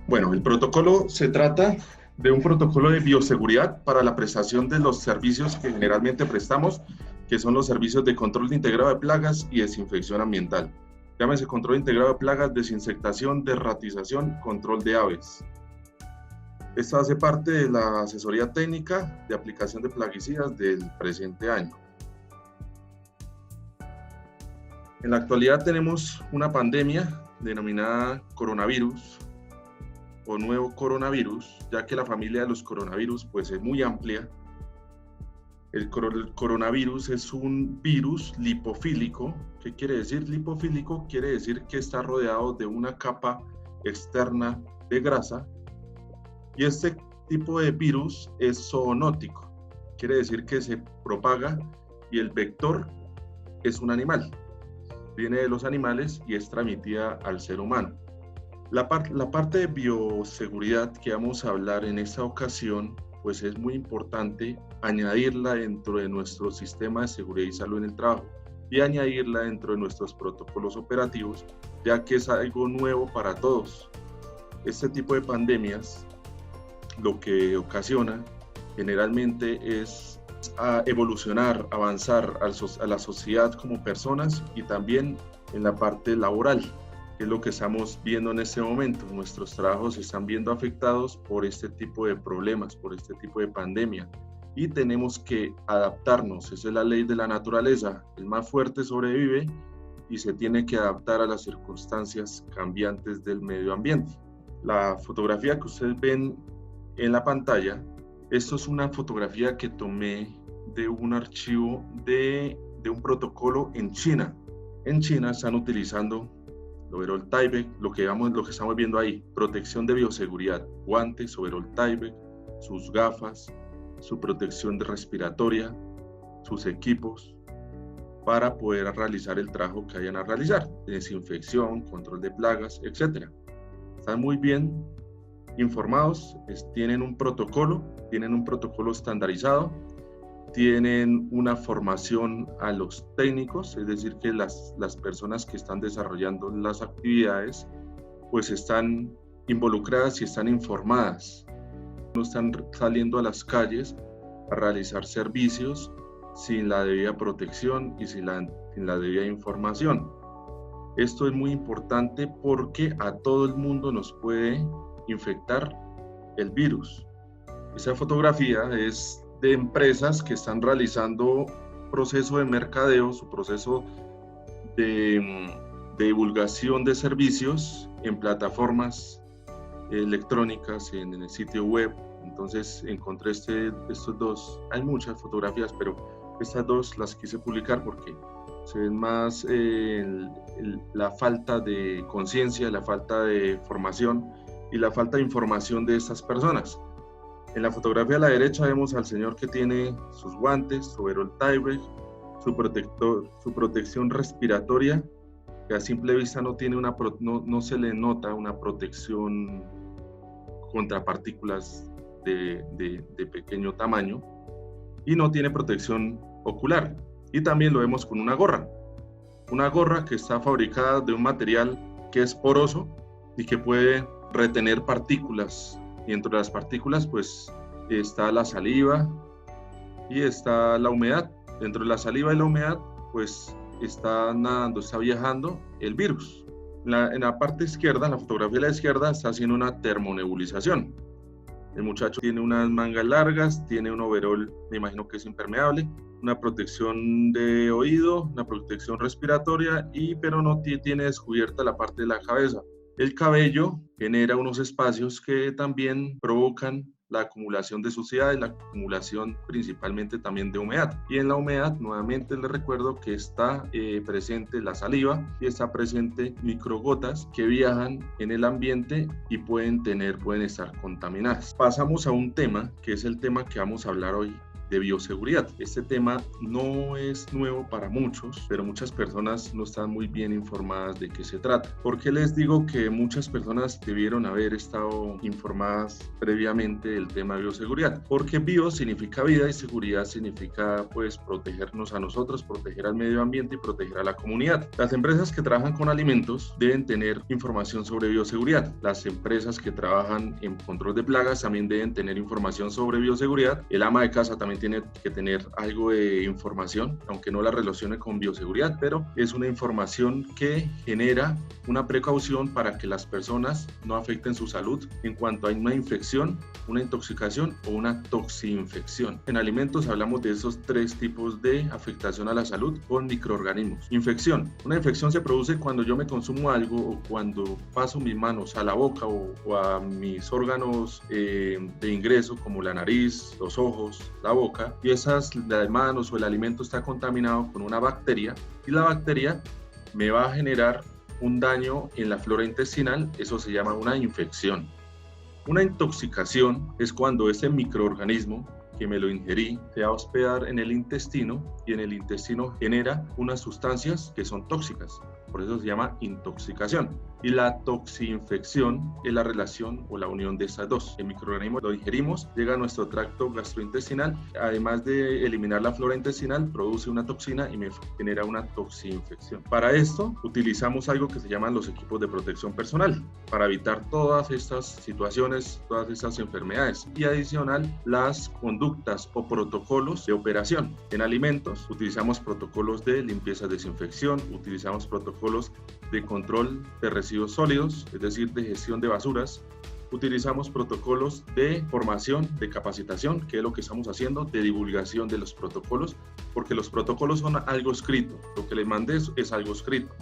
Bueno, el protocolo se trata de un protocolo de bioseguridad para la prestación de los servicios que generalmente prestamos, que son los servicios de control integrado de plagas y desinfección ambiental. Llámese control integrado de plagas, desinsectación, derratización, control de aves. Esto hace parte de la asesoría técnica de aplicación de plaguicidas del presente año. En la actualidad tenemos una pandemia denominada coronavirus o nuevo coronavirus, ya que la familia de los coronavirus pues es muy amplia. El coronavirus es un virus lipofílico. ¿Qué quiere decir lipofílico? Quiere decir que está rodeado de una capa externa de grasa, y este tipo de virus es zoonótico. Quiere decir que se propaga y el vector es un animal. Viene de los animales y es transmitida al ser humano. La parte de bioseguridad que vamos a hablar en esta ocasión, pues es muy importante añadirla dentro de nuestro sistema de seguridad y salud en el trabajo y añadirla dentro de nuestros protocolos operativos, ya que es algo nuevo para todos. Este tipo de pandemias lo que ocasiona generalmente es evolucionar, avanzar a la sociedad como personas y también en la parte laboral, que es lo que estamos viendo en este momento. Nuestros trabajos se están viendo afectados por este tipo de problemas, por este tipo de pandemia, y tenemos que adaptarnos. Esa es la ley de la naturaleza. El más fuerte sobrevive y se tiene que adaptar a las circunstancias cambiantes del medio ambiente. La fotografía que ustedes ven en la pantalla, esto es una fotografía que tomé de un archivo de un protocolo en China. En China están utilizando overol Tyvek, lo que estamos viendo ahí, protección de bioseguridad, guantes, overol Tyvek, sus gafas, su protección respiratoria, sus equipos, para poder realizar el trabajo que vayan a realizar, desinfección, control de plagas, etc. Están muy bien informados, tienen un protocolo estandarizado, tienen una formación a los técnicos, es decir, que las personas que están desarrollando las actividades pues están involucradas y están informadas. No están saliendo a las calles a realizar servicios sin la debida protección y sin la debida información. Esto es muy importante porque a todo el mundo nos puede infectar el virus. Esa fotografía es de empresas que están realizando proceso de mercadeo, su proceso de divulgación de servicios en plataformas electrónicas, en el sitio web. Entonces encontré estos dos, hay muchas fotografías, pero estas dos las quise publicar porque se ven más la falta de conciencia, la falta de formación y la falta de información de estas personas. En la fotografía a la derecha vemos al señor que tiene sus guantes, su overol Tyvek, su protección respiratoria, que a simple vista no se le nota una protección contra partículas de pequeño tamaño, y no tiene protección ocular. Y también lo vemos con una gorra que está fabricada de un material que es poroso y que puede retener partículas, y entre las partículas pues está la saliva y está la humedad. Dentro de la saliva y la humedad pues está viajando el virus. En la parte izquierda, en la fotografía de la izquierda, está haciendo una termonebulización. El muchacho tiene unas mangas largas, tiene un overol, me imagino que es impermeable, una protección de oído, una protección respiratoria, pero no tiene descubierta la parte de la cabeza. El cabello genera unos espacios que también provocan la acumulación de suciedad y la acumulación principalmente también de humedad. Y en la humedad, nuevamente les recuerdo que está presente la saliva y está presente microgotas que viajan en el ambiente y pueden estar contaminadas. Pasamos a un tema que es el tema que vamos a hablar hoy de bioseguridad. Este tema no es nuevo para muchos, pero muchas personas no están muy bien informadas de qué se trata. ¿Por qué les digo que muchas personas debieron haber estado informadas previamente del tema de bioseguridad? Porque bio significa vida y seguridad significa pues protegernos a nosotros, proteger al medio ambiente y proteger a la comunidad. Las empresas que trabajan con alimentos deben tener información sobre bioseguridad. Las empresas que trabajan en control de plagas también deben tener información sobre bioseguridad. El ama de casa también tiene que tener algo de información, aunque no la relacione con bioseguridad, pero es una información que genera una precaución para que las personas no afecten su salud en cuanto a una infección, una intoxicación o una toxinfección. En alimentos hablamos de esos tres tipos de afectación a la salud con microorganismos. Infección. Una infección se produce cuando yo me consumo algo o cuando paso mis manos a la boca o a mis órganos de ingreso como la nariz, los ojos, la boca, y las manos o el alimento está contaminado con una bacteria y la bacteria me va a generar un daño en la flora intestinal. Eso se llama una infección. Una intoxicación es cuando ese microorganismo que me lo ingerí se va a hospedar en el intestino y en el intestino genera unas sustancias que son tóxicas. Por eso se llama intoxicación. Y la toxinfección es la relación o la unión de estas dos. El microorganismo lo ingerimos, llega a nuestro tracto gastrointestinal, además de eliminar la flora intestinal, produce una toxina y me genera una toxinfección. Para esto utilizamos algo que se llaman los equipos de protección personal, para evitar todas estas situaciones, todas estas enfermedades. Y adicional, las conductas o protocolos de operación. En alimentos utilizamos protocolos de limpieza, desinfección, utilizamos protocolos de control de residuos sólidos, es decir, de gestión de basuras. Utilizamos protocolos de formación, de capacitación, que es lo que estamos haciendo, de divulgación de los protocolos, porque los protocolos son algo escrito, lo que les mandé es algo escrito.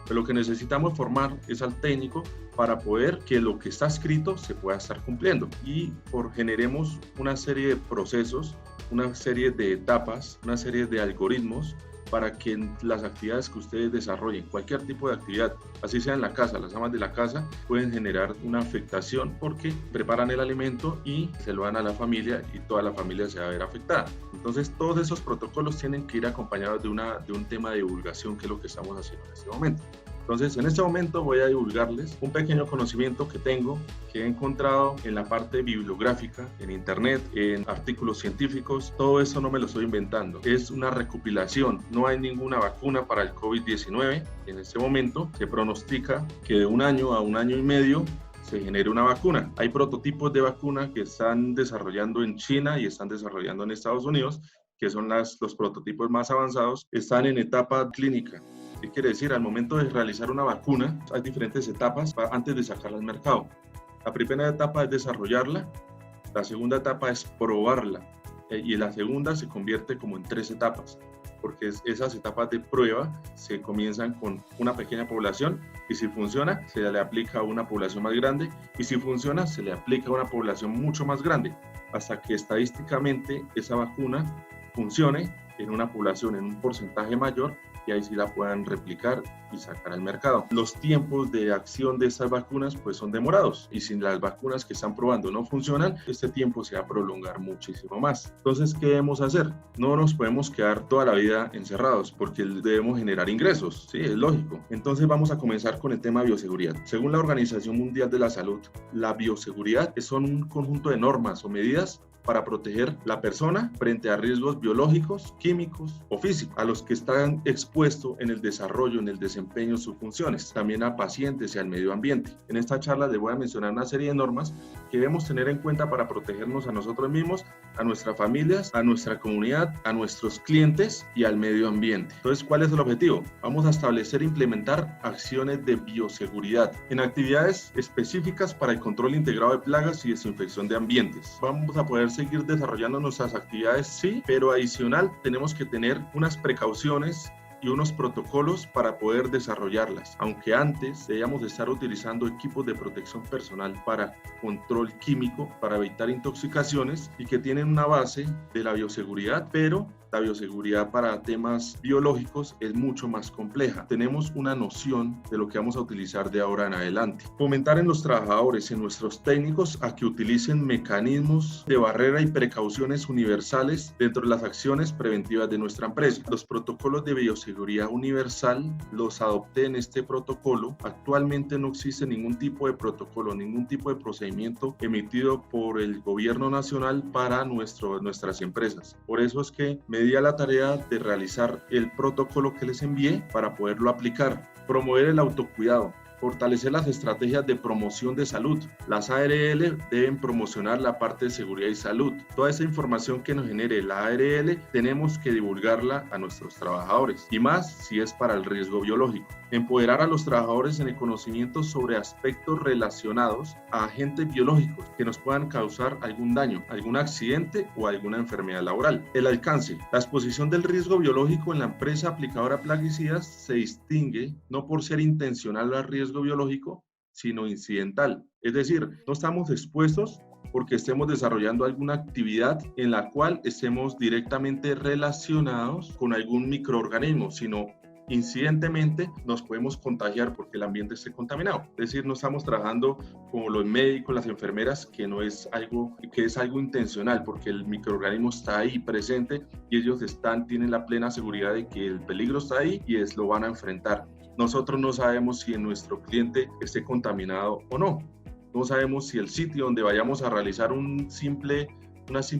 Pero lo que necesitamos formar es al técnico para poder que lo que está escrito se pueda estar cumpliendo y generemos una serie de procesos, una serie de etapas, una serie de algoritmos para que las actividades que ustedes desarrollen, cualquier tipo de actividad, así sea en la casa, las amas de la casa pueden generar una afectación porque preparan el alimento y se lo dan a la familia y toda la familia se va a ver afectada. Entonces todos esos protocolos tienen que ir acompañados de un tema de divulgación, que es lo que estamos haciendo en este momento. Entonces, en este momento voy a divulgarles un pequeño conocimiento que tengo, que he encontrado en la parte bibliográfica, en internet, en artículos científicos. Todo eso no me lo estoy inventando, es una recopilación. No hay ninguna vacuna para el COVID-19. En este momento se pronostica que de 1 año a 1 año y medio se genere una vacuna. Hay prototipos de vacuna que están desarrollando en China y están desarrollando en Estados Unidos, que son los prototipos más avanzados, están en etapa clínica. ¿Qué quiere decir? Al momento de realizar una vacuna, hay diferentes etapas antes de sacarla al mercado. La primera etapa es desarrollarla, la segunda etapa es probarla, y la segunda se convierte como en 3 etapas, porque esas etapas de prueba se comienzan con una pequeña población y si funciona, se le aplica a una población más grande y si funciona, se le aplica a una población mucho más grande, hasta que estadísticamente esa vacuna funcione en una población en un porcentaje mayor y ahí sí la puedan replicar y sacar al mercado. Los tiempos de acción de estas vacunas pues son demorados y si las vacunas que están probando no funcionan, este tiempo se va a prolongar muchísimo más. Entonces, ¿qué debemos hacer? No nos podemos quedar toda la vida encerrados porque debemos generar ingresos, sí, es lógico. Entonces vamos a comenzar con el tema de bioseguridad. Según la Organización Mundial de la Salud, la bioseguridad son un conjunto de normas o medidas para proteger la persona frente a riesgos biológicos, químicos o físicos a los que están expuestos en el desarrollo, en el desempeño de sus funciones, también a pacientes y al medio ambiente. En esta charla les voy a mencionar una serie de normas que debemos tener en cuenta para protegernos a nosotros mismos, a nuestras familias, a nuestra comunidad, a nuestros clientes y al medio ambiente. Entonces, ¿cuál es el objetivo? Vamos a establecer e implementar acciones de bioseguridad en actividades específicas para el control integrado de plagas y desinfección de ambientes. Vamos a poder seguir desarrollando nuestras actividades, sí, pero adicional tenemos que tener unas precauciones y unos protocolos para poder desarrollarlas, aunque antes debíamos estar utilizando equipos de protección personal para control químico, para evitar intoxicaciones y que tienen una base de la bioseguridad, pero la bioseguridad para temas biológicos es mucho más compleja. Tenemos una noción de lo que vamos a utilizar de ahora en adelante. Fomentar en los trabajadores, en nuestros técnicos, a que utilicen mecanismos de barrera y precauciones universales dentro de las acciones preventivas de nuestra empresa. Los protocolos de bioseguridad universal los adopté en este protocolo. Actualmente no existe ningún tipo de protocolo, ningún tipo de procedimiento emitido por el gobierno nacional para nuestras empresas. Por eso es que me di a la tarea de realizar el protocolo que les envié para poderlo aplicar. Promover el autocuidado. Fortalecer las estrategias de promoción de salud. Las ARL deben promocionar la parte de seguridad y salud. Toda esa información que nos genere la ARL tenemos que divulgarla a nuestros trabajadores, y más si es para el riesgo biológico. Empoderar a los trabajadores en el conocimiento sobre aspectos relacionados a agentes biológicos que nos puedan causar algún daño, algún accidente o alguna enfermedad laboral. El alcance. La exposición del riesgo biológico en la empresa aplicadora de plaguicidas se distingue no por ser intencional al riesgo biológico, sino incidental. Es decir, no estamos expuestos porque estemos desarrollando alguna actividad en la cual estemos directamente relacionados con algún microorganismo, sino incidentemente nos podemos contagiar porque el ambiente esté contaminado. Es decir, no estamos trabajando como los médicos, las enfermeras, que es algo intencional, porque el microorganismo está ahí presente y ellos tienen la plena seguridad de que el peligro está ahí y lo van a enfrentar. Nosotros no sabemos si nuestro cliente esté contaminado o no. No sabemos si el sitio donde vayamos a realizar una simple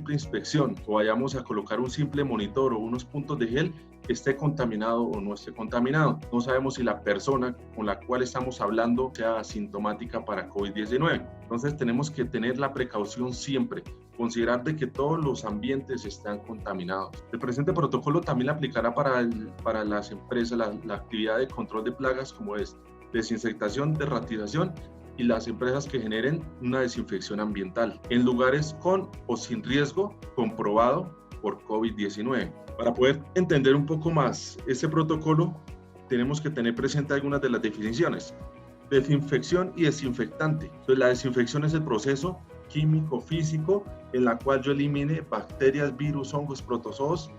inspección o vayamos a colocar un simple monitor o unos puntos de gel esté contaminado o no esté contaminado. No sabemos si la persona con la cual estamos hablando sea asintomática para COVID-19. Entonces tenemos que tener la precaución siempre, considerar de que todos los ambientes están contaminados. El presente protocolo también aplicará para las empresas la actividad de control de plagas, como es desinfectación, derratización, y las empresas que generen una desinfección ambiental en lugares con o sin riesgo comprobado por COVID-19. Para poder entender un poco más este protocolo, tenemos que tener presente algunas de las definiciones. Desinfección y desinfectante. Entonces, la desinfección es el proceso químico, físico, en la cual yo elimine bacterias, virus, hongos, protozoos,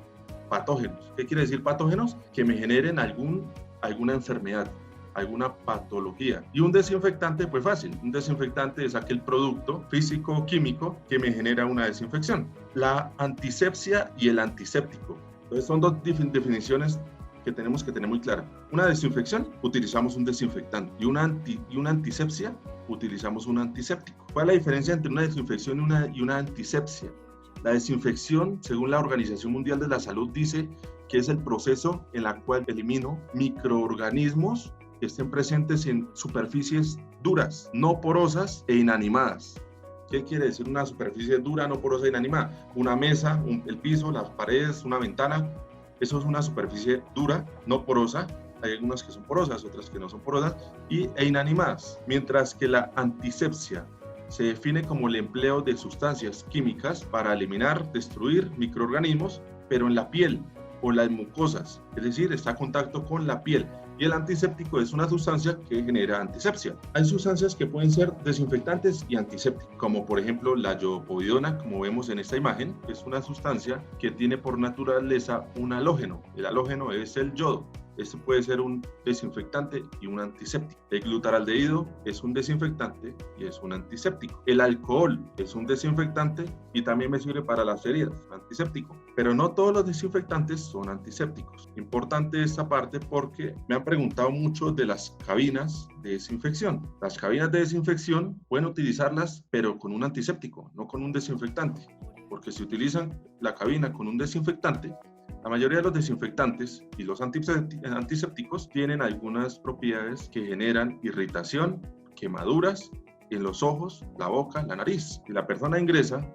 patógenos. ¿Qué quiere decir patógenos? Que me generen alguna enfermedad, alguna patología. Y un desinfectante, pues fácil. Un desinfectante es aquel producto físico o químico que me genera una desinfección. La antisepsia y el antiséptico. Entonces son dos definiciones que tenemos que tener muy claras. Una desinfección, utilizamos un desinfectante, y una antisepsia, utilizamos un antiséptico. ¿Cuál es la diferencia entre una desinfección y una antisepsia? La desinfección, según la Organización Mundial de la Salud, dice que es el proceso en el cual elimino microorganismos que estén presentes en superficies duras, no porosas e inanimadas. ¿Qué quiere decir una superficie dura, no porosa e inanimada? Una mesa, el piso, las paredes, una ventana. Eso es una superficie dura, no porosa. Hay algunas que son porosas, otras que no son porosas, e inanimadas. Mientras que la antisepsia se define como el empleo de sustancias químicas para eliminar, destruir microorganismos, pero en la piel o las mucosas, es decir, está en contacto con la piel. Y el antiséptico es una sustancia que genera antisepsia. Hay sustancias que pueden ser desinfectantes y antisépticos, como por ejemplo la iodopovidona, como vemos en esta imagen, es una sustancia que tiene por naturaleza un halógeno. El halógeno es el yodo. Este puede ser un desinfectante y un antiséptico. El glutaraldehído es un desinfectante y es un antiséptico. El alcohol es un desinfectante y también me sirve para las heridas, antiséptico. Pero no todos los desinfectantes son antisépticos. Importante esta parte porque me han preguntado mucho de las cabinas de desinfección. Las cabinas de desinfección pueden utilizarlas, pero con un antiséptico, no con un desinfectante. Porque si utilizan la cabina con un desinfectante, la mayoría de los desinfectantes y los antisépticos tienen algunas propiedades que generan irritación, quemaduras en los ojos, la boca, la nariz. Si la persona ingresa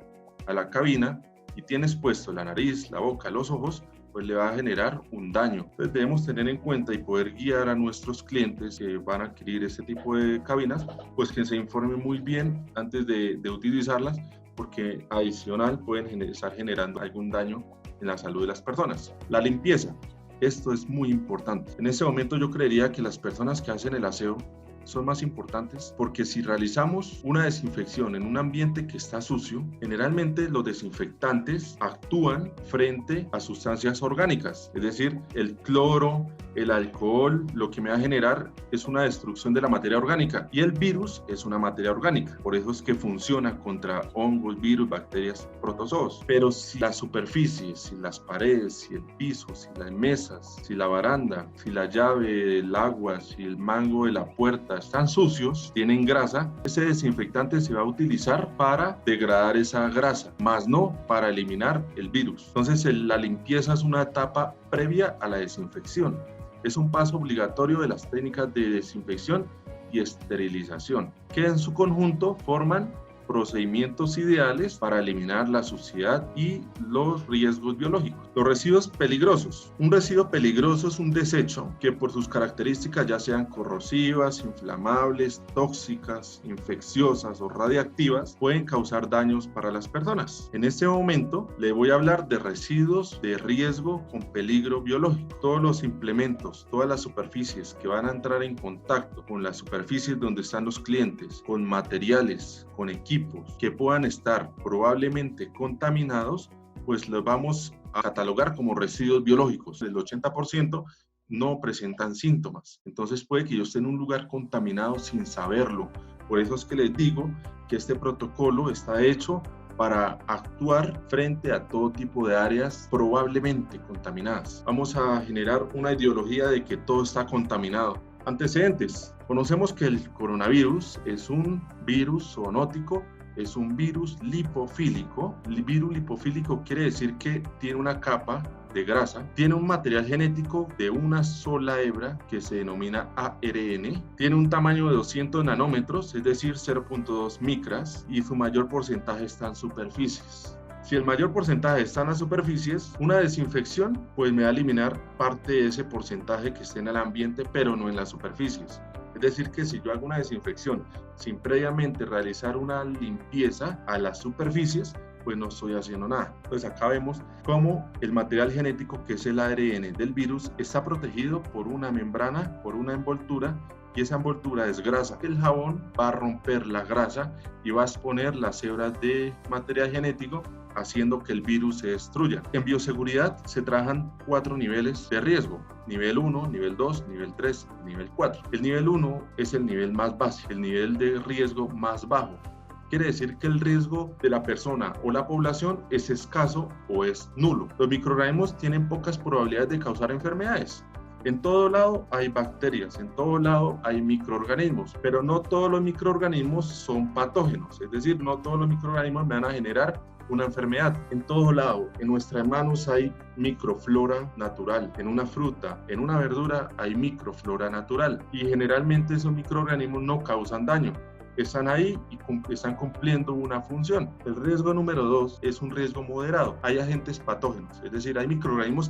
a la cabina y tiene expuesto la nariz, la boca, los ojos, pues le va a generar un daño. Entonces debemos tener en cuenta y poder guiar a nuestros clientes que van a adquirir este tipo de cabinas, pues que se informen muy bien antes de utilizarlas, porque adicional pueden estar generando algún daño en la salud de las personas. La limpieza, esto es muy importante. En este momento yo creería que las personas que hacen el aseo son más importantes porque si realizamos una desinfección en un ambiente que está sucio, generalmente los desinfectantes actúan frente a sustancias orgánicas, es decir, el cloro, el alcohol, lo que me va a generar es una destrucción de la materia orgánica y el virus es una materia orgánica, por eso es que funciona contra hongos, virus, bacterias, protozoos. Pero si las superficies, si las paredes, si el piso, si las mesas, si la baranda, si la llave, el agua, si el mango de la puerta están sucios, tienen grasa, ese desinfectante se va a utilizar para degradar esa grasa, más no para eliminar el virus. Entonces la limpieza es una etapa previa a la desinfección. Es un paso obligatorio de las técnicas de desinfección y esterilización, que en su conjunto forman procedimientos ideales para eliminar la suciedad y los riesgos biológicos. Los residuos peligrosos. Un residuo peligroso es un desecho que por sus características ya sean corrosivas, inflamables, tóxicas, infecciosas o radiactivas, pueden causar daños para las personas. En este momento le voy a hablar de residuos de riesgo con peligro biológico. Todos los implementos, todas las superficies que van a entrar en contacto con las superficies donde están los clientes, con materiales, con equipos que puedan estar probablemente contaminados, pues los vamos a catalogar como residuos biológicos. El 80% no presentan síntomas. Entonces puede que yo esté en un lugar contaminado sin saberlo. Por eso es que les digo que este protocolo está hecho para actuar frente a todo tipo de áreas probablemente contaminadas. Vamos a generar una ideología de que todo está contaminado. Antecedentes. Conocemos que el coronavirus es un virus zoonótico, es un virus lipofílico. El virus lipofílico quiere decir que tiene una capa de grasa, tiene un material genético de una sola hebra que se denomina ARN, tiene un tamaño de 200 nanómetros, es decir, 0.2 micras, y su mayor porcentaje está en superficies. Si el mayor porcentaje está en las superficies, una desinfección pues me va a eliminar parte de ese porcentaje que esté en el ambiente, pero no en las superficies. Es decir, que si yo hago una desinfección sin previamente realizar una limpieza a las superficies, pues no estoy haciendo nada. Entonces acá vemos cómo el material genético, que es el ARN del virus, está protegido por una membrana, por una envoltura, y esa envoltura es grasa. El jabón va a romper la grasa y va a exponer las hebras de material genético, haciendo que el virus se destruya. En bioseguridad se trabajan 4 niveles de riesgo: nivel 1, nivel 2, nivel 3, nivel 4. El nivel 1 es el nivel más básico, el nivel de riesgo más bajo. Quiere decir que el riesgo de la persona o la población es escaso o es nulo. Los microorganismos tienen pocas probabilidades de causar enfermedades. En todo lado hay bacterias, en todo lado hay microorganismos, pero no todos los microorganismos son patógenos, es decir, no todos los microorganismos van a generar una enfermedad. En todo lado, en nuestras manos hay microflora natural, en una fruta, en una verdura hay microflora natural, y generalmente esos microorganismos no causan daño. Están ahí y están cumpliendo una función. El riesgo número 2 es un riesgo moderado. Hay agentes patógenos, es decir, hay microorganismos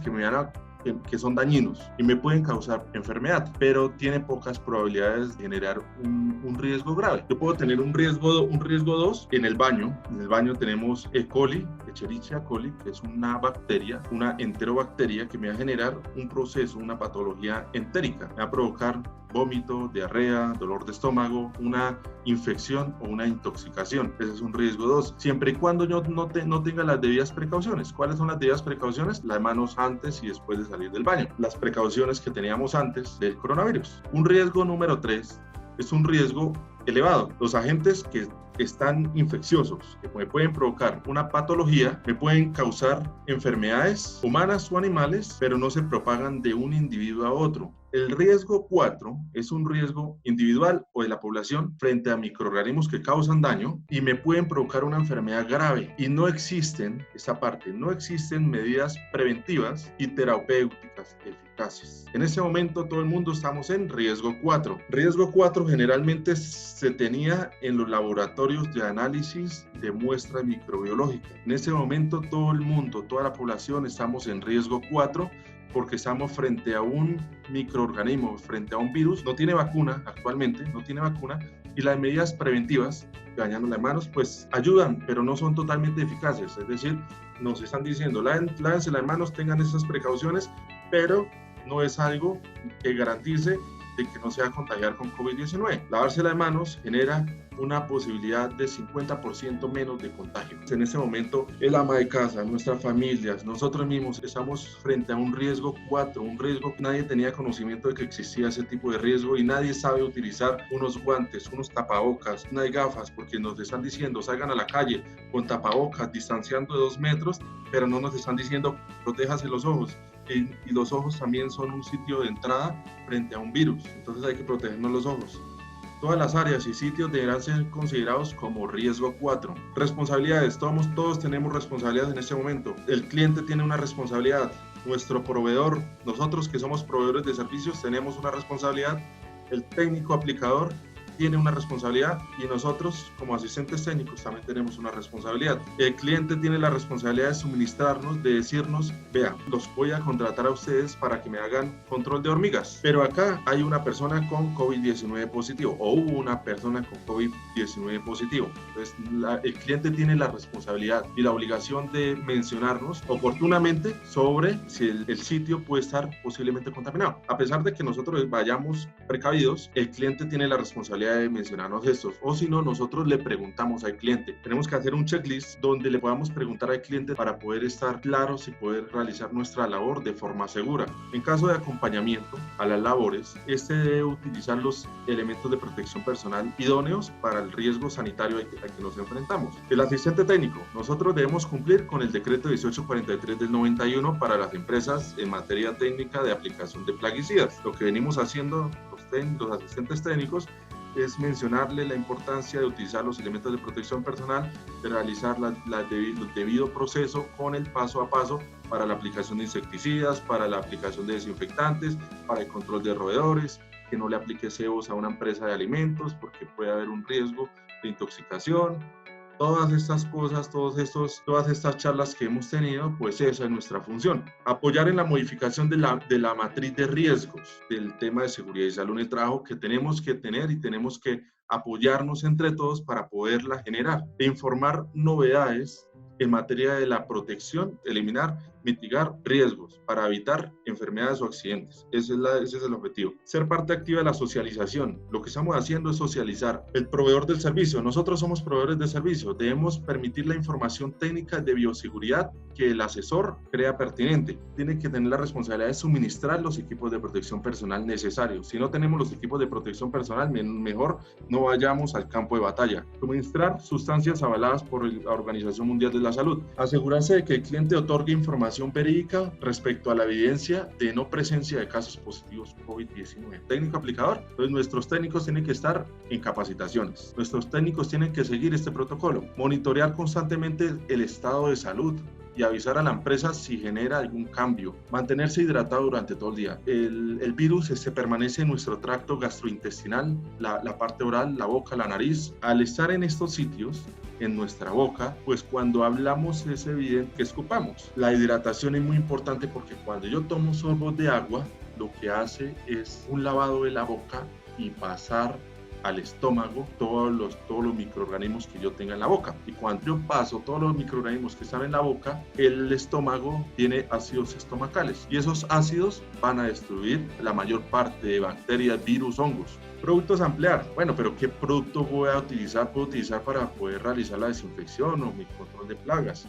que son dañinos y me pueden causar enfermedad, pero tiene pocas probabilidades de generar un riesgo grave. Yo puedo tener un riesgo 2 en el baño. En el baño tenemos E. coli, Escherichia coli, que es una bacteria, una enterobacteria que me va a generar un proceso, una patología entérica. Me va a provocar vómito, diarrea, dolor de estómago, una infección o una intoxicación. Ese es un riesgo 2, siempre y cuando yo no tenga las debidas precauciones. ¿Cuáles son las debidas precauciones? Las manos antes y después de salir del baño. Las precauciones que teníamos antes del coronavirus. Un riesgo número 3 es un riesgo elevado. Los agentes que están infecciosos, que me pueden provocar una patología, me pueden causar enfermedades humanas o animales, pero no se propagan de un individuo a otro. El riesgo 4 es un riesgo individual o de la población frente a microorganismos que causan daño y me pueden provocar una enfermedad grave. Y no existen, esa parte, no existen medidas preventivas y terapéuticas eficaces. En ese momento todo el mundo estamos en riesgo 4. Riesgo 4 generalmente se tenía en los laboratorios de análisis de muestras microbiológicas. En ese momento todo el mundo, toda la población estamos en riesgo 4 porque estamos frente a un microorganismo, frente a un virus. No tiene vacuna actualmente, no tiene vacuna, y las medidas preventivas, bañando las manos, pues ayudan, pero no son totalmente eficaces. Es decir, nos están diciendo, lávense las manos, tengan esas precauciones, pero no es algo que garantice de que no se va a contagiar con COVID-19. Lavarse las manos genera una posibilidad de 50% menos de contagio. En este momento, el ama de casa, nuestras familias, nosotros mismos estamos frente a un riesgo 4, un riesgo que nadie tenía conocimiento de que existía ese tipo de riesgo y nadie sabe utilizar unos guantes, unos tapabocas, unas gafas, porque nos están diciendo salgan a la calle con tapabocas, distanciando de 2 metros, pero no nos están diciendo protéjase los ojos. Y los ojos también son un sitio de entrada frente a un virus, entonces hay que protegernos los ojos. Todas las áreas y sitios deberán ser considerados como riesgo 4. Responsabilidades. Todos tenemos responsabilidades en este momento. El cliente tiene una responsabilidad. Nuestro proveedor, nosotros que somos proveedores de servicios, tenemos una responsabilidad. El técnico aplicador tiene una responsabilidad y nosotros como asistentes técnicos también tenemos una responsabilidad. El cliente tiene la responsabilidad de suministrarnos, de decirnos, vea, los voy a contratar a ustedes para que me hagan control de hormigas, pero acá hay una persona con COVID-19 positivo o hubo una persona con COVID-19 positivo. Entonces el cliente tiene la responsabilidad y la obligación de mencionarnos oportunamente sobre si el sitio puede estar posiblemente contaminado. A pesar de que nosotros vayamos precavidos, el cliente tiene la responsabilidad de mencionarnos estos, o si no, nosotros le preguntamos al cliente. Tenemos que hacer un checklist donde le podamos preguntar al cliente para poder estar claros y poder realizar nuestra labor de forma segura. En caso de acompañamiento a las labores, este debe utilizar los elementos de protección personal idóneos para el riesgo sanitario al que nos enfrentamos. El asistente técnico, nosotros debemos cumplir con el decreto 1843 del 91 para las empresas en materia técnica de aplicación de plaguicidas. Lo que venimos haciendo los asistentes técnicos es mencionarle la importancia de utilizar los elementos de protección personal, de realizar el debido proceso con el paso a paso para la aplicación de insecticidas, para la aplicación de desinfectantes, para el control de roedores, que no le aplique cebos a una empresa de alimentos porque puede haber un riesgo de intoxicación. Todas estas cosas, todas estas charlas que hemos tenido, pues esa es nuestra función. Apoyar en la modificación de la matriz de riesgos del tema de seguridad y salud en el trabajo que tenemos que tener y tenemos que apoyarnos entre todos para poderla generar. E informar novedades en materia de la protección, eliminar, mitigar riesgos para evitar enfermedades o accidentes. Ese es el objetivo. Ser parte activa de la socialización. Lo que estamos haciendo es socializar. El proveedor del servicio. Nosotros somos proveedores de servicio. Debemos permitir la información técnica de bioseguridad que el asesor crea pertinente. Tiene que tener la responsabilidad de suministrar los equipos de protección personal necesarios. Si no tenemos los equipos de protección personal, mejor no vayamos al campo de batalla. Suministrar sustancias avaladas por la Organización Mundial de la Salud. Asegurarse de que el cliente otorgue información verídica respecto a la evidencia de no presencia de casos positivos COVID-19. Técnico aplicador. Entonces nuestros técnicos tienen que estar en capacitaciones. Nuestros técnicos tienen que seguir este protocolo. Monitorear constantemente el estado de salud y avisar a la empresa si genera algún cambio. Mantenerse hidratado durante todo el día. El virus permanece en nuestro tracto gastrointestinal, la parte oral, la boca, la nariz. Al estar en estos sitios, en nuestra boca, pues cuando hablamos es evidente que escupamos. La hidratación es muy importante porque cuando yo tomo sorbos de agua, lo que hace es un lavado de la boca y pasar al estómago todos los microorganismos que yo tenga en la boca. Y cuando yo paso todos los microorganismos que están en la boca, el estómago tiene ácidos estomacales y esos ácidos van a destruir la mayor parte de bacterias, virus, hongos. Productos a emplear. Bueno, pero ¿qué producto voy a utilizar? Puedo utilizar para poder realizar la desinfección o mi control de plagas.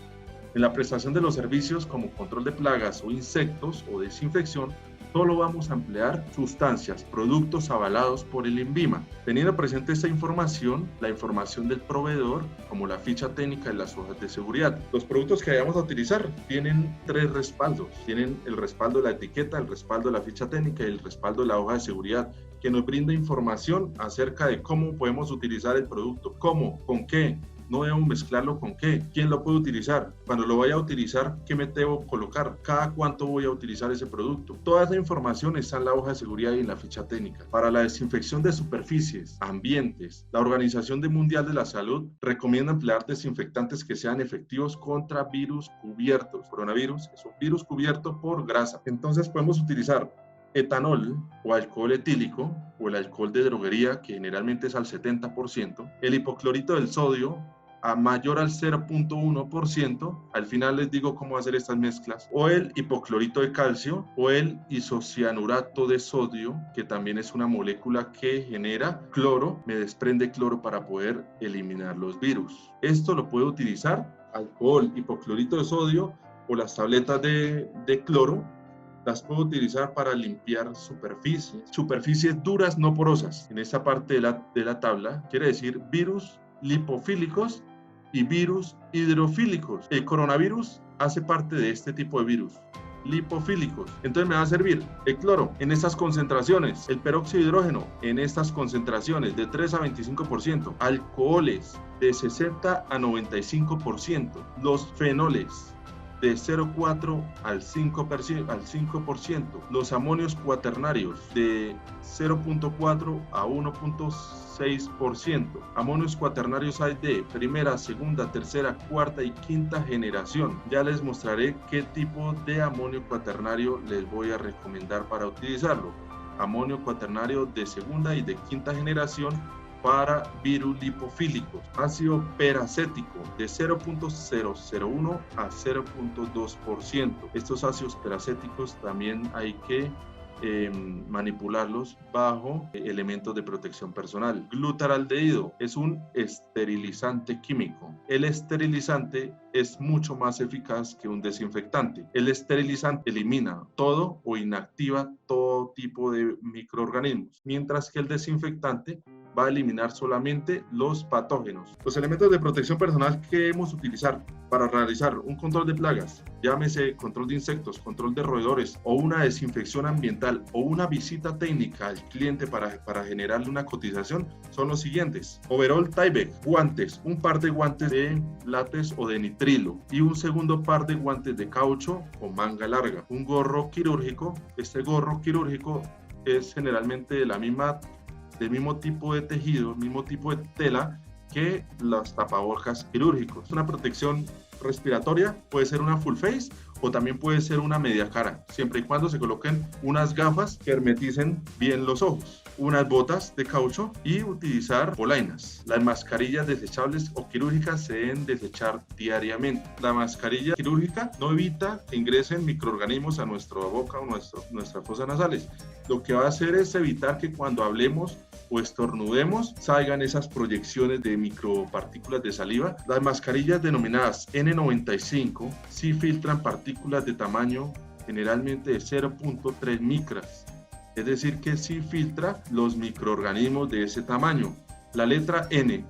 En la prestación de los servicios como control de plagas o insectos o desinfección, solo vamos a emplear sustancias, productos avalados por el INVIMA. Teniendo presente esta información, la información del proveedor, como la ficha técnica y las hojas de seguridad. Los productos que vayamos a utilizar tienen 3 respaldos. Tienen el respaldo de la etiqueta, el respaldo de la ficha técnica y el respaldo de la hoja de seguridad, que nos brinda información acerca de cómo podemos utilizar el producto, cómo, con qué. No debemos mezclarlo con qué, quién lo puede utilizar, cuando lo vaya a utilizar, qué me debo colocar, cada cuánto voy a utilizar ese producto. Toda esa información está en la hoja de seguridad y en la ficha técnica. Para la desinfección de superficies, ambientes, la Organización Mundial de la Salud recomienda emplear desinfectantes que sean efectivos contra virus cubiertos. Coronavirus es un virus cubierto por grasa. Entonces podemos utilizar etanol o alcohol etílico o el alcohol de droguería, que generalmente es al 70%, el hipoclorito del sodio a mayor al 0.1%, al final les digo cómo hacer estas mezclas, o el hipoclorito de calcio, o el isocianurato de sodio, que también es una molécula que genera cloro, me desprende cloro para poder eliminar los virus. Esto lo puedo utilizar, alcohol, hipoclorito de sodio, o las tabletas de cloro, las puedo utilizar para limpiar superficies duras no porosas. En esta parte de la tabla quiere decir virus lipofílicos y virus hidrofílicos. El coronavirus hace parte de este tipo de virus lipofílicos. Entonces me va a servir el cloro en estas concentraciones, el peróxido de hidrógeno en estas concentraciones de 3 a 25%, alcoholes de 60 a 95%, los fenoles de 0,4 al 5%, los amonios cuaternarios de 0,4 a 1,6%, amonios cuaternarios hay de primera, segunda, tercera, cuarta y quinta generación. Ya les mostraré qué tipo de amonio cuaternario les voy a recomendar para utilizarlo. Amonio cuaternario de segunda y de quinta generación para virus lipofílicos, ácido peracético de 0.001 a 0.2%. Estos ácidos peracéticos también hay que manipularlos bajo elementos de protección personal. Glutaraldehído es un esterilizante químico. El esterilizante es mucho más eficaz que un desinfectante. El esterilizante elimina todo o inactiva todo tipo de microorganismos, mientras que el desinfectante va a eliminar solamente los patógenos. Los elementos de protección personal que debemos utilizar para realizar un control de plagas, llámese control de insectos, control de roedores o una desinfección ambiental o una visita técnica al cliente para generarle una cotización, son los siguientes: overall Tyvek, guantes, un par de guantes de látex o de nitrilo y un segundo par de guantes de caucho con manga larga, un gorro quirúrgico. Este gorro quirúrgico es generalmente del mismo tipo de tejido, mismo tipo de tela que los tapabocas quirúrgicos. Una protección respiratoria puede ser una full face o también puede ser una media cara, siempre y cuando se coloquen unas gafas que hermeticen bien los ojos, unas botas de caucho y utilizar polainas. Las mascarillas desechables o quirúrgicas se deben desechar diariamente. La mascarilla quirúrgica no evita que ingresen microorganismos a nuestra boca o nuestras fosas nasales. Lo que va a hacer es evitar que cuando hablemos o estornudemos salgan esas proyecciones de micropartículas de saliva. Las mascarillas denominadas N95 sí filtran partículas de tamaño generalmente de 0.3 micras, es decir que sí filtra los microorganismos de ese tamaño. La letra N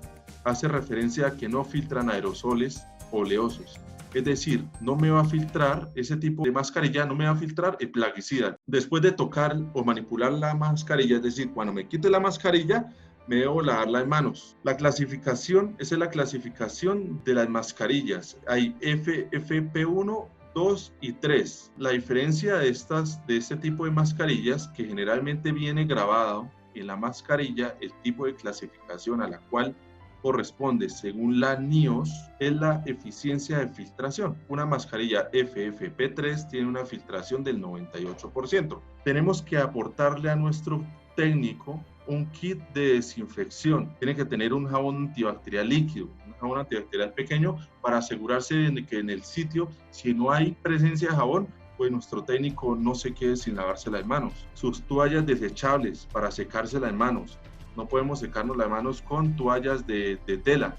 hace referencia a que no filtran aerosoles oleosos. Es decir, no me va a filtrar, ese tipo de mascarilla no me va a filtrar el plaguicida. Después de tocar o manipular la mascarilla, es decir, cuando me quite la mascarilla, me debo lavarla en manos. La clasificación, esa es la clasificación de las mascarillas. Hay FFP1, 2 y 3. La diferencia de este tipo de mascarillas, que generalmente viene grabado en la mascarilla, el tipo de clasificación a la cual corresponde según la NIOSH, es la eficiencia de filtración. Una mascarilla FFP3 tiene una filtración del 98%. Tenemos que aportarle a nuestro técnico un kit de desinfección. Tiene que tener un jabón antibacterial líquido, un jabón antibacterial pequeño, para asegurarse de que en el sitio, si no hay presencia de jabón, pues nuestro técnico no se quede sin lavarse las manos. Sus toallas desechables para secarse las manos. No podemos secarnos las manos con toallas de tela,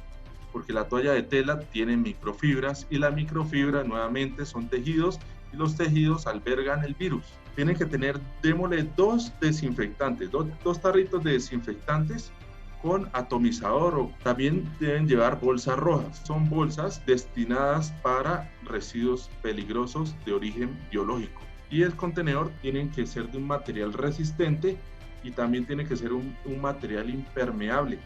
porque la toalla de tela tiene microfibras y las microfibras nuevamente son tejidos y los tejidos albergan el virus. Tienen que tener, démosle, dos desinfectantes, dos tarritos de desinfectantes con atomizador, o también deben llevar bolsas rojas. Son bolsas destinadas para residuos peligrosos de origen biológico. Y el contenedor tiene que ser de un material resistente y también tiene que ser un material impermeable.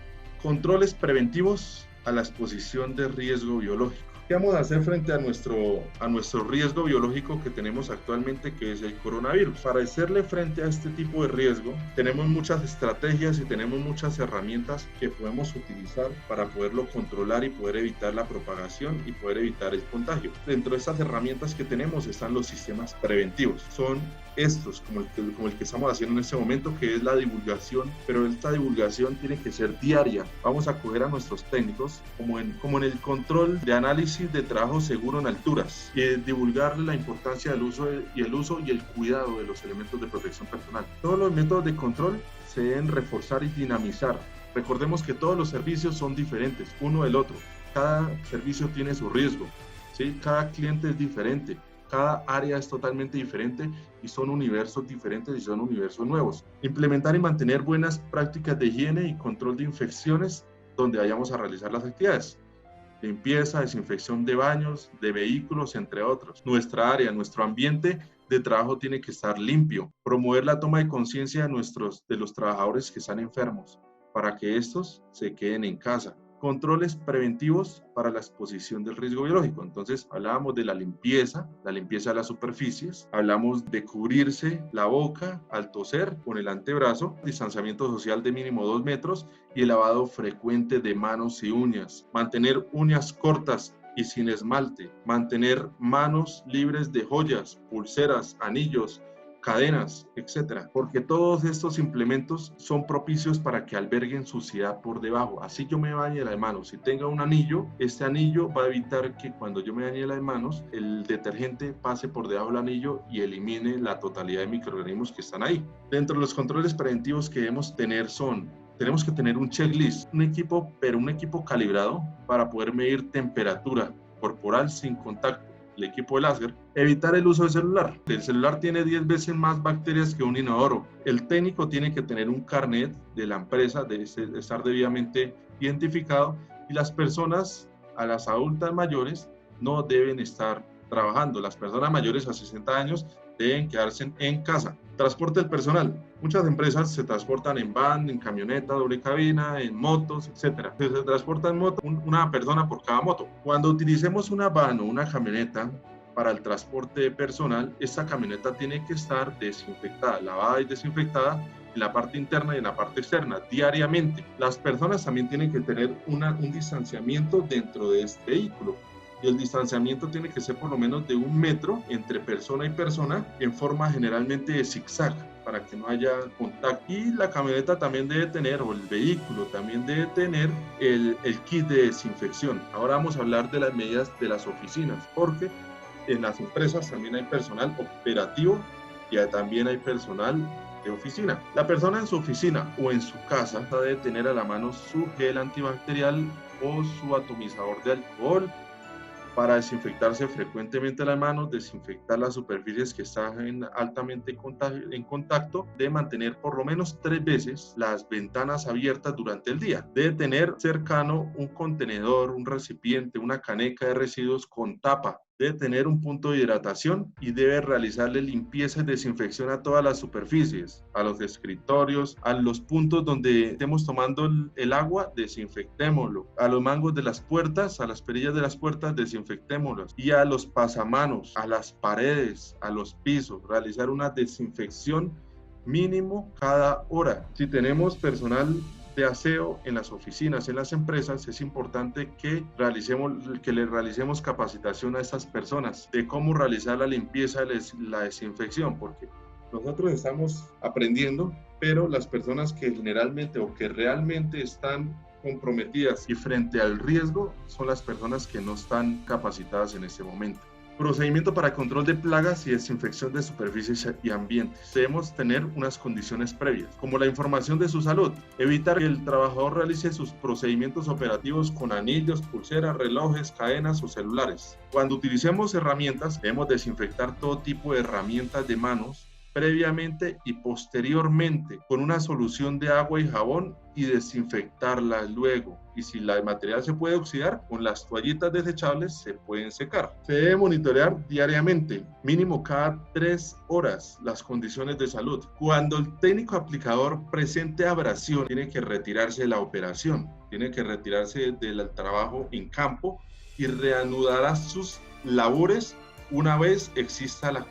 Controles preventivos a la exposición de riesgo biológico. ¿Qué vamos a hacer frente a nuestro riesgo biológico que tenemos actualmente, que es el coronavirus? Para hacerle frente a este tipo de riesgo, tenemos muchas estrategias y tenemos muchas herramientas que podemos utilizar para poderlo controlar y poder evitar la propagación y poder evitar el contagio. Dentro de estas herramientas que tenemos están los sistemas preventivos. Son estos, como el que estamos haciendo en este momento, que es la divulgación, pero esta divulgación tiene que ser diaria. Vamos a coger a nuestros técnicos como en el control de análisis de trabajo seguro en alturas y divulgarle la importancia del uso y el cuidado de los elementos de protección personal. Todos los métodos de control se deben reforzar y dinamizar. Recordemos que todos los servicios son diferentes, uno del otro. Cada servicio tiene su riesgo, ¿sí? Cada cliente es diferente, cada área es totalmente diferente y son universos diferentes y son universos nuevos. Implementar y mantener buenas prácticas de higiene y control de infecciones donde vayamos a realizar las actividades. Limpieza, desinfección de baños, de vehículos, entre otros. Nuestra área, nuestro ambiente de trabajo tiene que estar limpio. Promover la toma de conciencia de los trabajadores que están enfermos para que estos se queden en casa. Controles preventivos para la exposición del riesgo biológico. Entonces, hablábamos de la limpieza de las superficies, hablamos de cubrirse la boca al toser con el antebrazo, distanciamiento social de mínimo 2 metros y el lavado frecuente de manos y uñas. Mantener uñas cortas y sin esmalte, mantener manos libres de joyas, pulseras, anillos, cadenas, etcétera, porque todos estos implementos son propicios para que alberguen suciedad por debajo. Así yo me bañe las manos, si tenga un anillo, este anillo va a evitar que cuando yo me bañe las manos, el detergente pase por debajo del anillo y elimine la totalidad de microorganismos que están ahí. Dentro de los controles preventivos que debemos tener tenemos que tener un checklist, un equipo calibrado para poder medir temperatura corporal sin contacto. El equipo de Lasker, evitar el uso del celular. El celular tiene 10 veces más bacterias que un inodoro. El técnico tiene que tener un carnet de la empresa, de estar debidamente identificado, y las personas, a las adultas mayores, no deben estar trabajando. Las personas mayores a 60 años deben quedarse en casa. Transporte del personal. Muchas empresas se transportan en van, en camioneta, doble cabina, en motos, etc. Se transporta en moto una persona por cada moto. Cuando utilicemos una van o una camioneta para el transporte de personal, esta camioneta tiene que estar desinfectada, lavada y desinfectada en la parte interna y en la parte externa, diariamente. Las personas también tienen que tener un distanciamiento dentro de este vehículo. Y el distanciamiento tiene que ser por lo menos de 1 metro entre persona y persona en forma generalmente de zigzag para que no haya contacto. Y la camioneta también debe tener, o el vehículo también debe tener el kit de desinfección. Ahora vamos a hablar de las medidas de las oficinas, porque en las empresas también hay personal operativo y también hay personal de oficina. La persona en su oficina o en su casa debe tener a la mano su gel antibacterial o su atomizador de alcohol para desinfectarse frecuentemente las manos, desinfectar las superficies que están altamente en contacto, de mantener por lo menos 3 veces las ventanas abiertas durante el día. Debe tener cercano un contenedor, un recipiente, una caneca de residuos con tapa. Debe tener un punto de hidratación y debe realizarle limpieza y desinfección a todas las superficies, a los escritorios, a los puntos donde estemos tomando el agua, desinfectémoslo. A los mangos de las puertas, a las perillas de las puertas, desinfectémoslas. Y a los pasamanos, a las paredes, a los pisos, realizar una desinfección mínimo cada hora. Si tenemos personal de aseo en las oficinas, en las empresas, es importante que le realicemos capacitación a estas personas de cómo realizar la limpieza, la desinfección, porque nosotros estamos aprendiendo, pero las personas que generalmente o que realmente están comprometidas y frente al riesgo son las personas que no están capacitadas en este momento. Procedimiento para control de plagas y desinfección de superficies y ambientes. Debemos tener unas condiciones previas, como la información de su salud. Evitar que el trabajador realice sus procedimientos operativos con anillos, pulseras, relojes, cadenas o celulares. Cuando utilicemos herramientas, debemos desinfectar todo tipo de herramientas de manos previamente y posteriormente con una solución de agua y jabón y desinfectarlas luego. Y si el material se puede oxidar, con las toallitas desechables se pueden secar. Se debe monitorear diariamente, mínimo cada 3 horas, las condiciones de salud. Cuando el técnico aplicador presente abrasión, tiene que retirarse de la operación, tiene que retirarse del trabajo en campo y reanudará sus labores una vez exista la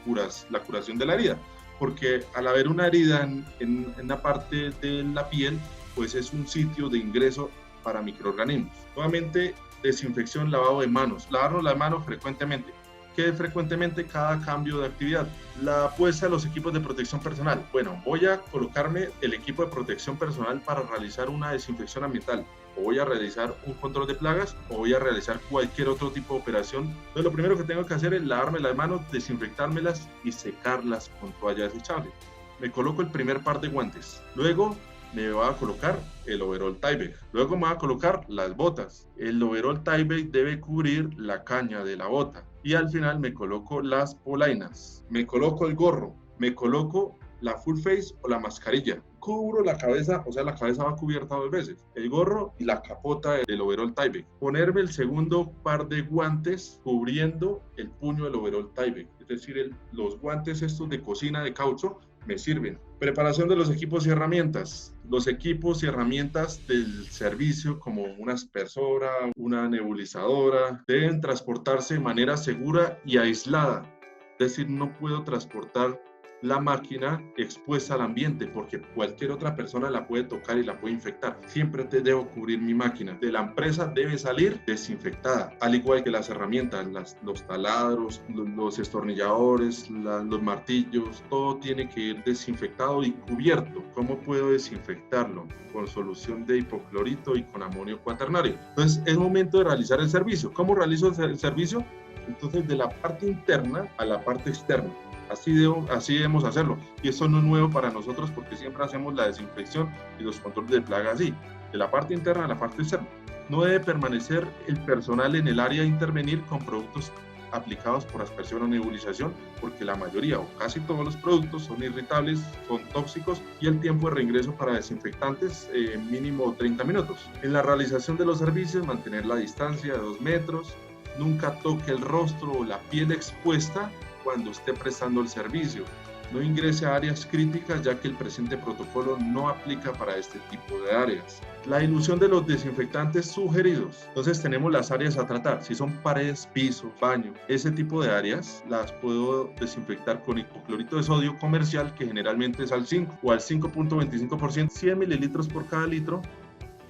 curación de la herida. Porque al haber una herida en una parte de la piel, pues es un sitio de ingreso para microorganismos. Nuevamente, desinfección, lavado de manos. Lavarnos las manos frecuentemente. que es frecuentemente cada cambio de actividad. La apuesta a los equipos de protección personal. Bueno, voy a colocarme el equipo de protección personal para realizar una desinfección ambiental, o voy a realizar un control de plagas, o voy a realizar cualquier otro tipo de operación. Entonces lo primero que tengo que hacer es lavarme las manos, desinfectármelas y secarlas con toalla desechable. Me coloco el primer par de guantes. Luego me voy a colocar el overall Tyvek. Luego me voy a colocar las botas. El overall Tyvek debe cubrir la caña de la bota. Y al final me coloco las polainas. Me coloco el gorro. Me coloco la full face o la mascarilla. Cubro la cabeza, o sea, la cabeza va cubierta 2 veces. El gorro y la capota del overall Tyvek. Ponerme el segundo par de guantes cubriendo el puño del overall Tyvek. Es decir, los guantes estos de cocina de caucho me sirven. Preparación de los equipos y herramientas. Los equipos y herramientas del servicio, como una aspersora, una nebulizadora, deben transportarse de manera segura y aislada. Es decir, no puedo transportar la máquina expuesta al ambiente porque cualquier otra persona la puede tocar y la puede infectar. Siempre debo cubrir mi máquina. De la empresa debe salir desinfectada, al igual que las herramientas, los taladros, los destornilladores, los martillos, todo tiene que ir desinfectado y cubierto. ¿Cómo puedo desinfectarlo? Con solución de hipoclorito y con amonio cuaternario. Entonces es momento de realizar el servicio. ¿Cómo realizo el servicio? Entonces de la parte interna a la parte externa. Así debemos hacerlo. Y eso no es nuevo para nosotros porque siempre hacemos la desinfección y los controles de plaga así, de la parte interna a la parte externa. No debe permanecer el personal en el área a intervenir con productos aplicados por aspersión o nebulización, porque la mayoría o casi todos los productos son irritables, son tóxicos y el tiempo de reingreso para desinfectantes mínimo 30 minutos. En la realización de los servicios, mantener la distancia de 2 metros, nunca toque el rostro o la piel expuesta cuando esté prestando el servicio. No ingrese a áreas críticas ya que el presente protocolo no aplica para este tipo de áreas. La dilución de los desinfectantes sugeridos. Entonces tenemos las áreas a tratar. Si son paredes, piso, baño, ese tipo de áreas las puedo desinfectar con hipoclorito de sodio comercial, que generalmente es al 5 o al 5.25%, 100 mililitros por cada litro.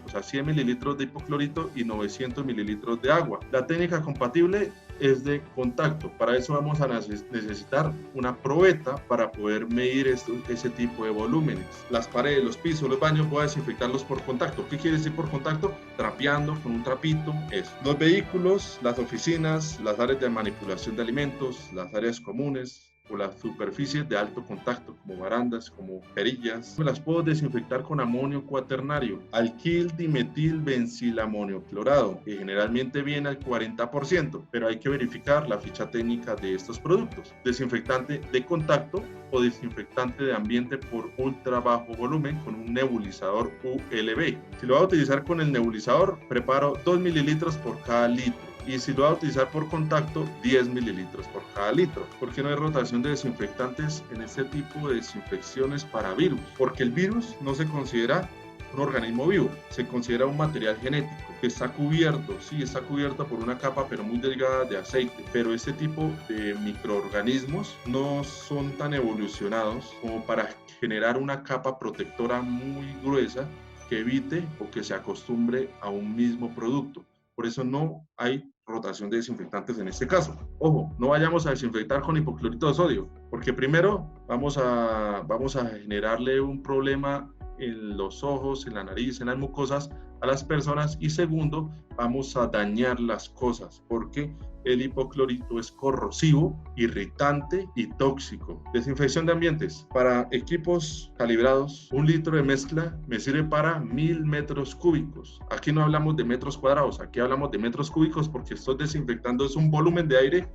O sea, 100 mililitros de hipoclorito y 900 mililitros de agua. La técnica compatible es de contacto. Para eso vamos a necesitar una probeta para poder medir ese tipo de volúmenes. Las paredes, los pisos, los baños, voy a desinfectarlos por contacto. ¿Qué quiere decir por contacto? Trapeando con un trapito, eso. Los vehículos, las oficinas, las áreas de manipulación de alimentos, las áreas comunes, o las superficies de alto contacto, como barandas, como perillas, las puedo desinfectar con amonio cuaternario, alquil dimetil bencilamonio clorado, que generalmente viene al 40%, pero hay que verificar la ficha técnica de estos productos. Desinfectante de contacto o desinfectante de ambiente por ultra bajo volumen con un nebulizador ULB. Si lo voy a utilizar con el nebulizador, preparo 2 mililitros por cada litro. Y si lo va a utilizar por contacto, 10 mililitros por cada litro. ¿Por qué no hay rotación de desinfectantes en este tipo de desinfecciones para virus? Porque el virus no se considera un organismo vivo, se considera un material genético que está cubierto, sí, está cubierto por una capa pero muy delgada de aceite, pero este tipo de microorganismos no son tan evolucionados como para generar una capa protectora muy gruesa que evite o que se acostumbre a un mismo producto. Por eso no hay rotación de desinfectantes en este caso. Ojo, no vayamos a desinfectar con hipoclorito de sodio, porque primero vamos a generarle un problema en los ojos, en la nariz, en las mucosas a las personas, y segundo, vamos a dañar las cosas porque el hipoclorito es corrosivo, irritante y tóxico. Desinfección de ambientes. Para equipos calibrados, 1 litro de mezcla me sirve para 1000 metros cúbicos. Aquí no hablamos de metros cuadrados, aquí hablamos de metros cúbicos porque estoy desinfectando es un volumen de aire,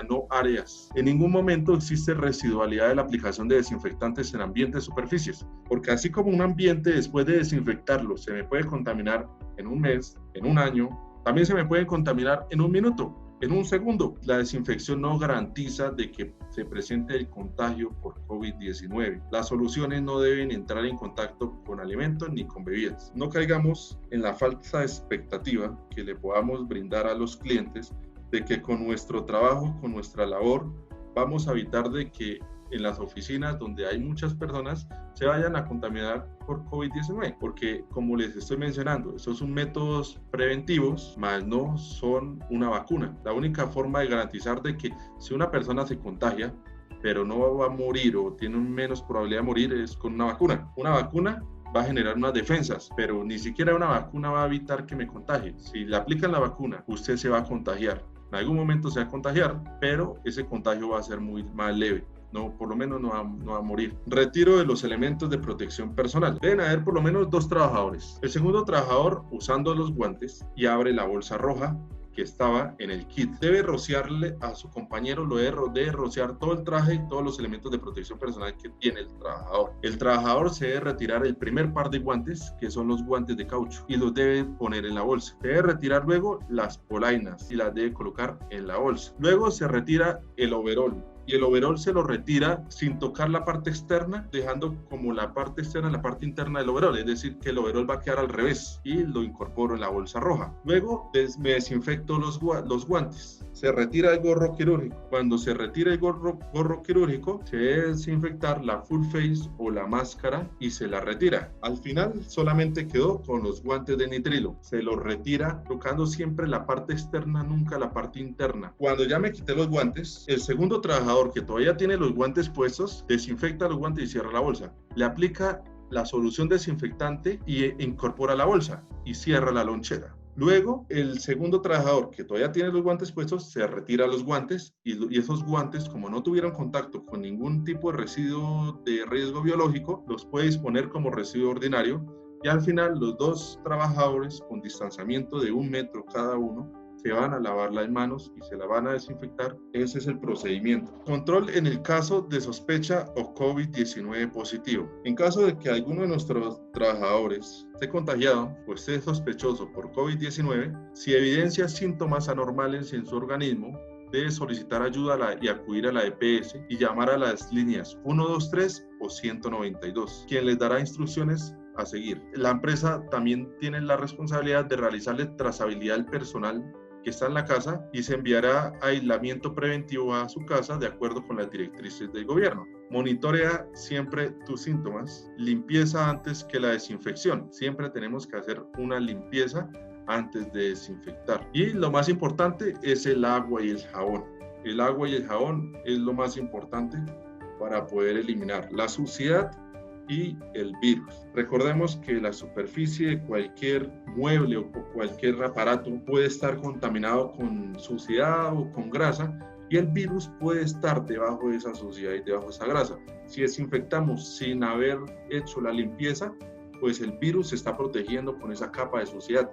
no áreas. En ningún momento existe residualidad de la aplicación de desinfectantes en ambientes, superficies, porque así como un ambiente después de desinfectarlo se me puede contaminar en un mes, en un año, también se me puede contaminar en un minuto, en un segundo. La desinfección no garantiza de que se presente el contagio por COVID-19. Las soluciones no deben entrar en contacto con alimentos ni con bebidas. No caigamos en la falsa expectativa que le podamos brindar a los clientes de que con nuestro trabajo, con nuestra labor, vamos a evitar de que en las oficinas donde hay muchas personas se vayan a contaminar por COVID-19, porque como les estoy mencionando, estos son métodos preventivos, más no son una vacuna. La única forma de garantizar de que si una persona se contagia, pero no va a morir o tiene menos probabilidad de morir es con una vacuna. Una vacuna va a generar unas defensas, pero ni siquiera una vacuna va a evitar que me contagie. Si le aplican la vacuna, usted se va a contagiar. En algún momento se va a contagiar, pero ese contagio va a ser muy más leve. No, por lo menos no va a morir. Retiro de los elementos de protección personal. Deben haber por lo menos 2 trabajadores. El segundo trabajador, usando los guantes, y abre la bolsa roja que estaba en el kit. Debe rociarle a su compañero, debe rociar todo el traje y todos los elementos de protección personal que tiene el trabajador. El trabajador se debe retirar el primer par de guantes, que son los guantes de caucho, y los debe poner en la bolsa. Debe retirar luego las polainas y las debe colocar en la bolsa. Luego se retira el overol. Y el overol se lo retira sin tocar la parte externa, dejando como la parte externa la parte interna del overol, es decir, que el overol va a quedar al revés y lo incorporo en la bolsa roja. Luego me desinfecto los guantes. Se retira el gorro quirúrgico. Cuando se retira el gorro quirúrgico, se debe desinfectar la full face o la máscara y se la retira. Al final solamente quedó con los guantes de nitrilo. Se los retira tocando siempre la parte externa, nunca la parte interna. Cuando ya me quité los guantes, el segundo trabajador que todavía tiene los guantes puestos, desinfecta los guantes y cierra la bolsa. Le aplica la solución desinfectante y incorpora la bolsa y cierra la lonchera. Luego, el segundo trabajador que todavía tiene los guantes puestos, se retira los guantes y esos guantes, como no tuvieron contacto con ningún tipo de residuo de riesgo biológico, los puede disponer como residuo ordinario y al final los 2 trabajadores con distanciamiento de 1 metro cada uno se van a lavar las manos y se la van a desinfectar. Ese es el procedimiento. Control en el caso de sospecha o COVID-19 positivo. En caso de que alguno de nuestros trabajadores esté contagiado o esté sospechoso por COVID-19, si evidencia síntomas anormales en su organismo, debe solicitar ayuda y acudir a la EPS y llamar a las líneas 123 o 192, quien les dará instrucciones a seguir. La empresa también tiene la responsabilidad de realizarle trazabilidad al personal que está en la casa y se enviará aislamiento preventivo a su casa de acuerdo con las directrices del gobierno. Monitorea siempre tus síntomas. Limpieza antes que la desinfección. Siempre tenemos que hacer una limpieza antes de desinfectar. Y lo más importante es el agua y el jabón. El agua y el jabón es lo más importante para poder eliminar la suciedad y el virus. Recordemos que la superficie de cualquier mueble o cualquier aparato puede estar contaminado con suciedad o con grasa y el virus puede estar debajo de esa suciedad y debajo de esa grasa. Si desinfectamos sin haber hecho la limpieza, pues el virus se está protegiendo con esa capa de suciedad.